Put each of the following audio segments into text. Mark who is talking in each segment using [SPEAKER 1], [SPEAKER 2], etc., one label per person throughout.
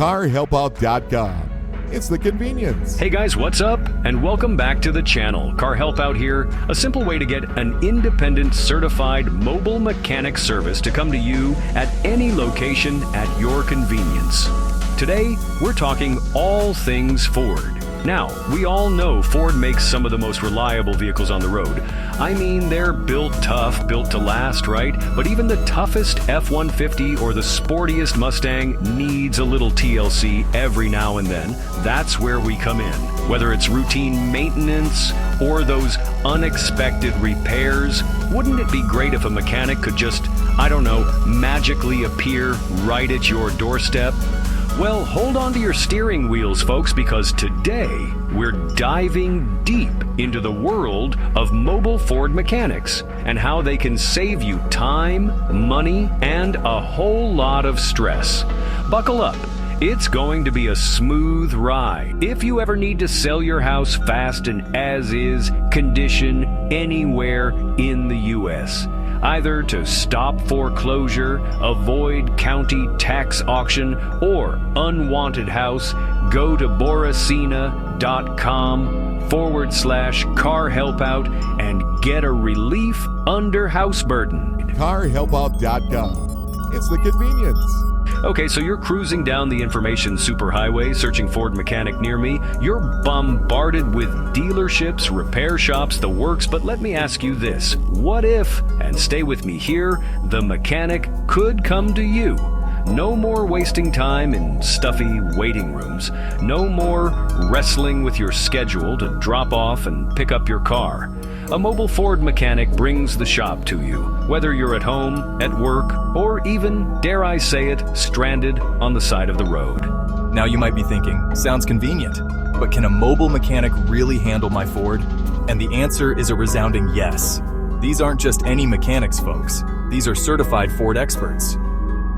[SPEAKER 1] CarHelpOut.com. It's the convenience.
[SPEAKER 2] Hey guys, what's up? And welcome back to the channel. Car Help Out here, a simple way to get an independent certified mobile mechanic service to come to you at any location at your convenience. Today, we're talking all things Ford. Now, we all know Ford makes some of the most reliable vehicles on the road. I mean, they're built tough, built to last, right? But even the toughest F-150 or the sportiest Mustang needs a little TLC every now and then. That's where we come in. Whether it's routine maintenance or those unexpected repairs, wouldn't it be great if a mechanic could just, magically appear right at your doorstep? Well, hold on to your steering wheels, folks, because today we're diving deep into the world of mobile Ford mechanics and how they can save you time, money, and a whole lot of stress. Buckle up. It's going to be a smooth ride. If you ever need to sell your house fast and as-is condition anywhere in the U.S., either to stop foreclosure, avoid county tax auction, or unwanted house, go to boracina.com/car-help-out and get a relief under house burden.
[SPEAKER 1] CarHelpOut.com. It's the convenience.
[SPEAKER 2] Okay, so you're cruising down the information superhighway searching Ford Mechanic Near Me. You're bombarded with dealerships, repair shops, the works, but let me ask you this. What if, and stay with me here, the mechanic could come to you? No more wasting time in stuffy waiting rooms. No more wrestling with your schedule to drop off and pick up your car. A mobile Ford mechanic brings the shop to you, whether you're at home, at work, or even, dare I say it, stranded on the side of the road.
[SPEAKER 3] Now you might be thinking, sounds convenient, but can a mobile mechanic really handle my Ford? And the answer is a resounding yes. These aren't just any mechanics, folks. These are certified Ford experts.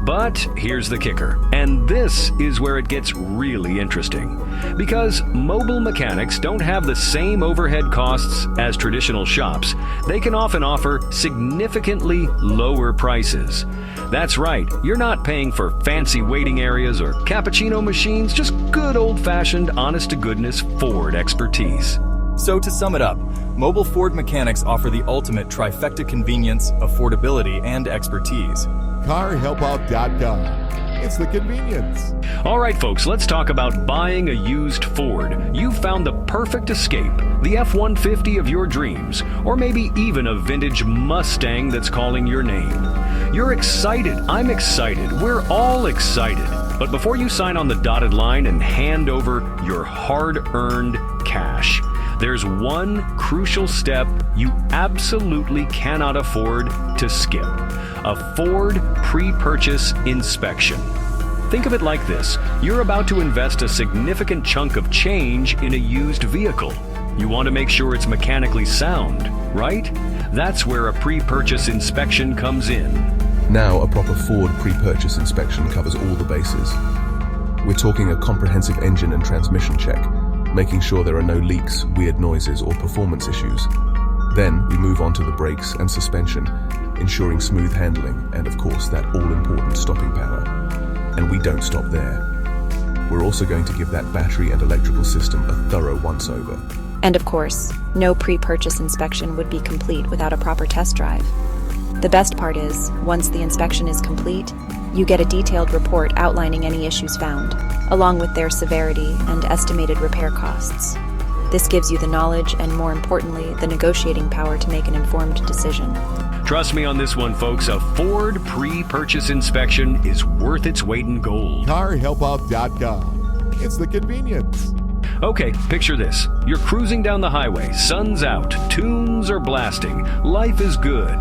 [SPEAKER 2] But here's the kicker, and this is where it gets really interesting. Because mobile mechanics don't have the same overhead costs as traditional shops, they can often offer significantly lower prices. That's right, you're not paying for fancy waiting areas or cappuccino machines, just good old-fashioned, honest-to-goodness Ford expertise.
[SPEAKER 3] So to sum it up, mobile Ford mechanics offer the ultimate trifecta convenience, affordability, and expertise.
[SPEAKER 1] CarHelpOut.com. It's the convenience.
[SPEAKER 2] All right, folks, let's talk about buying a used Ford. You've found the perfect escape, the F-150 of your dreams, or maybe even a vintage Mustang that's calling your name. You're excited. I'm excited. We're all excited. But before you sign on the dotted line and hand over your hard-earned cash, there's one crucial step you absolutely cannot afford to skip: a Ford pre-purchase inspection. Think of it like this. You're about to invest a significant chunk of change in a used vehicle. You want to make sure it's mechanically sound, right? That's where a pre-purchase inspection comes in.
[SPEAKER 4] Now, a proper Ford pre-purchase inspection covers all the bases. We're talking a comprehensive engine and transmission check, making sure there are no leaks, weird noises, or performance issues. Then we move on to the brakes and suspension, ensuring smooth handling and, of course, that all-important stopping power. And we don't stop there. We're also going to give that battery and electrical system a thorough once-over.
[SPEAKER 5] And of course, no pre-purchase inspection would be complete without a proper test drive. The best part is, once the inspection is complete, you get a detailed report outlining any issues found, along with their severity and estimated repair costs. This gives you the knowledge and, more importantly, the negotiating power to make an informed decision.
[SPEAKER 2] Trust me on this one, folks. A Ford pre-purchase inspection is worth its weight in gold.
[SPEAKER 1] CarHelpOut.com. It's the convenience.
[SPEAKER 2] Okay, picture this. You're cruising down the highway, sun's out, tunes are blasting, life is good.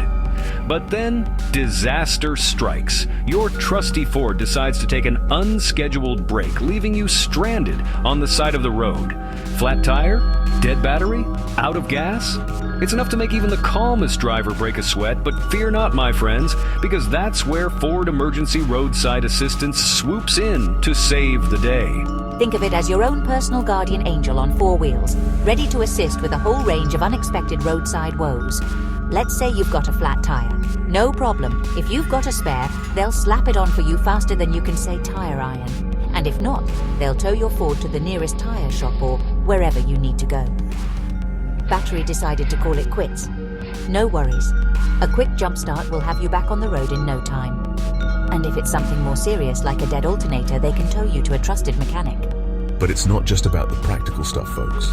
[SPEAKER 2] But then, disaster strikes. Your trusty Ford decides to take an unscheduled break, leaving you stranded on the side of the road. Flat tire? Dead battery? Out of gas? It's enough to make even the calmest driver break a sweat, but fear not, my friends, because that's where Ford Emergency Roadside Assistance swoops in to save the day.
[SPEAKER 6] Think of it as your own personal guardian angel on 4 wheels, ready to assist with a whole range of unexpected roadside woes. Let's say you've got a flat tire. No problem. If you've got a spare, they'll slap it on for you faster than you can say tire iron. And if not, they'll tow your Ford to the nearest tire shop or wherever you need to go. Battery decided to call it quits. No worries. A quick jump start will have you back on the road in no time. And if it's something more serious like a dead alternator, they can tow you to a trusted mechanic.
[SPEAKER 4] But it's not just about the practical stuff, folks.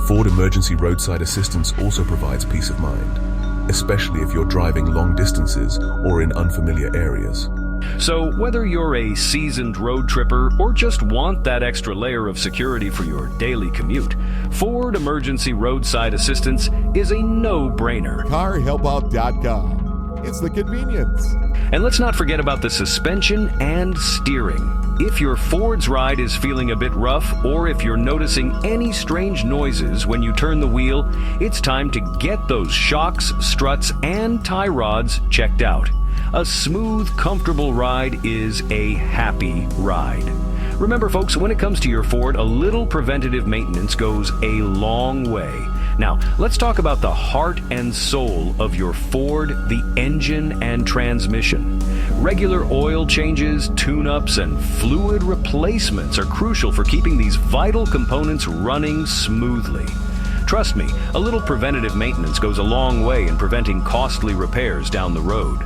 [SPEAKER 4] Ford Emergency Roadside Assistance also provides peace of mind, especially if you're driving long distances or in unfamiliar areas.
[SPEAKER 2] So whether you're a seasoned road tripper or just want that extra layer of security for your daily commute, Ford Emergency Roadside Assistance is a no-brainer.
[SPEAKER 1] CarHelpout.com. It's the convenience.
[SPEAKER 2] And let's not forget about the suspension and steering. If your Ford's ride is feeling a bit rough, or if you're noticing any strange noises when you turn the wheel, it's time to get those shocks, struts, and tie rods checked out. A smooth, comfortable ride is a happy ride. Remember, folks, when it comes to your Ford, a little preventative maintenance goes a long way. Now, let's talk about the heart and soul of your Ford, the engine and transmission. Regular oil changes, tune-ups, and fluid replacements are crucial for keeping these vital components running smoothly. Trust me, a little preventative maintenance goes a long way in preventing costly repairs down the road.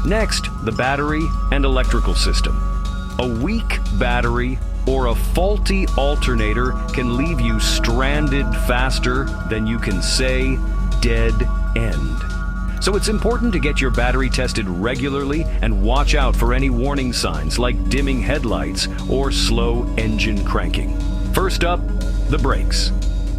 [SPEAKER 2] Next, the battery and electrical system. A weak battery or a faulty alternator can leave you stranded faster than you can say dead end. So it's important to get your battery tested regularly and watch out for any warning signs like dimming headlights or slow engine cranking. First up, the brakes.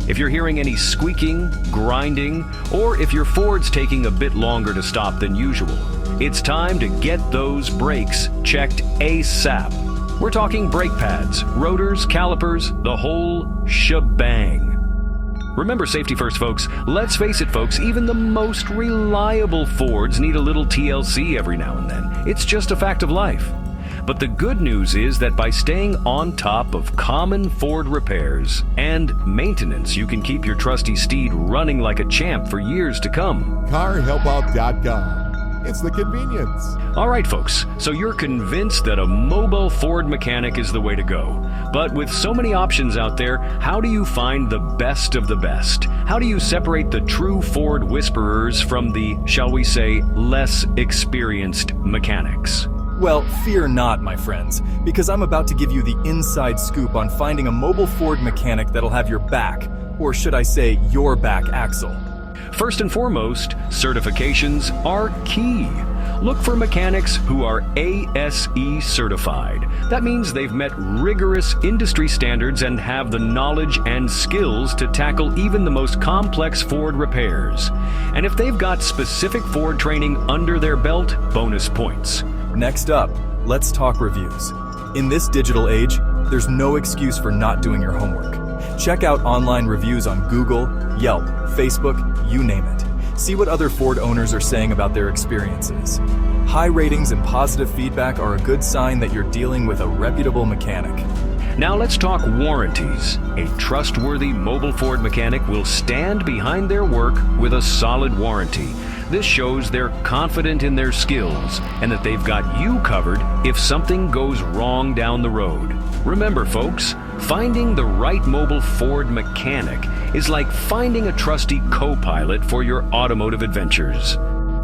[SPEAKER 2] If you're hearing any squeaking, grinding, or if your Ford's taking a bit longer to stop than usual, it's time to get those brakes checked ASAP. We're talking brake pads, rotors, calipers, the whole shebang. Remember, safety first, folks. Let's face it, folks, even the most reliable Fords need a little TLC every now and then. It's just a fact of life. But the good news is that by staying on top of common Ford repairs and maintenance, you can keep your trusty steed running like a champ for years to come.
[SPEAKER 1] CarHelpout.com. It's the convenience.
[SPEAKER 2] All right, folks, so you're convinced that a mobile Ford mechanic is the way to go. But with so many options out there, how do you find the best of the best? How do you separate the true Ford whisperers from the, shall we say, less experienced mechanics?
[SPEAKER 3] Well, fear not, my friends, because I'm about to give you the inside scoop on finding a mobile Ford mechanic that'll have your back, or should I say, your back axle.
[SPEAKER 2] First and foremost, certifications are key. Look for mechanics who are ASE certified. That means they've met rigorous industry standards and have the knowledge and skills to tackle even the most complex Ford repairs. And if they've got specific Ford training under their belt, bonus points.
[SPEAKER 3] Next up, let's talk reviews. In this digital age, there's no excuse for not doing your homework. Check out online reviews on Google, Yelp, Facebook, you name it. See what other Ford owners are saying about their experiences. High ratings and positive feedback are a good sign that you're dealing with a reputable mechanic.
[SPEAKER 2] Now let's talk warranties. A trustworthy mobile Ford mechanic will stand behind their work with a solid warranty. This shows they're confident in their skills and that they've got you covered if something goes wrong down the road. Remember, folks, finding the right mobile Ford mechanic is like finding a trusty co-pilot for your automotive adventures.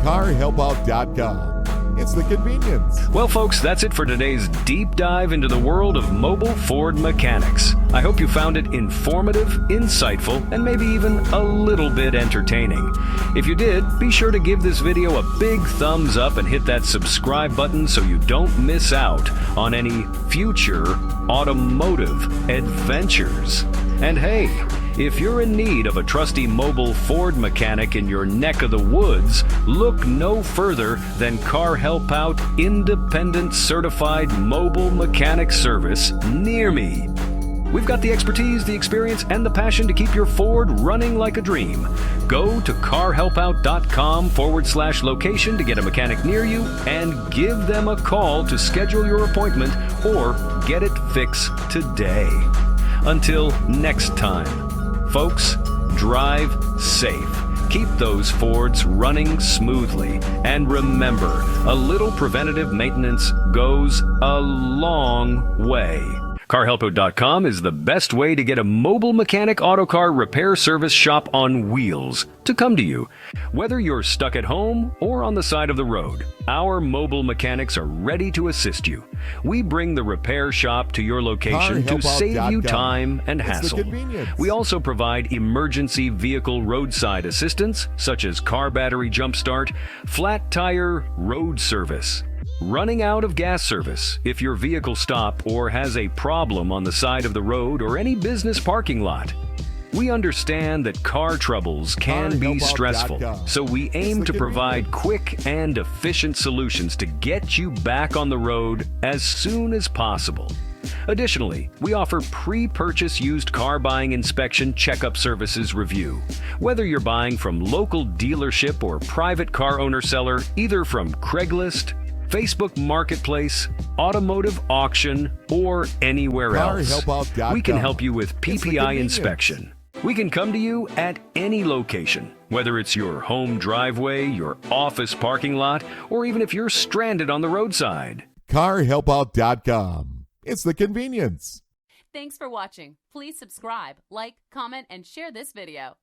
[SPEAKER 1] CarHelpout.com. It's the convenience.
[SPEAKER 2] Well, folks, that's it for today's deep dive into the world of mobile Ford mechanics. I hope you found it informative, insightful, and maybe even a little bit entertaining. If you did, be sure to give this video a big thumbs up and hit that subscribe button so you don't miss out on any future automotive adventures. And hey, if you're in need of a trusty mobile Ford mechanic in your neck of the woods, look no further than Car Help Out Independent Certified Mobile Mechanic Service near me. We've got the expertise, the experience, and the passion to keep your Ford running like a dream. Go to carhelpout.com/location to get a mechanic near you and give them a call to schedule your appointment or get it fixed today. Until next time. Folks, drive safe. Keep those Fords running smoothly. And remember, a little preventative maintenance goes a long way. CarHelpout.com is the best way to get a mobile mechanic auto car repair service shop on wheels to come to you. Whether you're stuck at home or on the side of the road, our mobile mechanics are ready to assist you. We bring the repair shop to your location to save you time and hassle. We also provide emergency vehicle roadside assistance, such as car battery jump start, flat tire road service, running out of gas service if your vehicle stops or has a problem on the side of the road or any business parking lot. We understand that car troubles can be stressful, so we aim to provide quick and efficient solutions to get you back on the road as soon as possible. Additionally, we offer pre-purchase used car buying inspection checkup services review. Whether you're buying from local dealership or private car owner seller, either from Craigslist, Facebook Marketplace, automotive auction, or anywhere else, we can help you with PPI inspection. We can come to you at any location, whether it's your home driveway, your office parking lot, or even if you're stranded on the roadside.
[SPEAKER 1] CarHelpout.com. It's the convenience.
[SPEAKER 7] Thanks for watching. Please subscribe, like, comment, and share this video.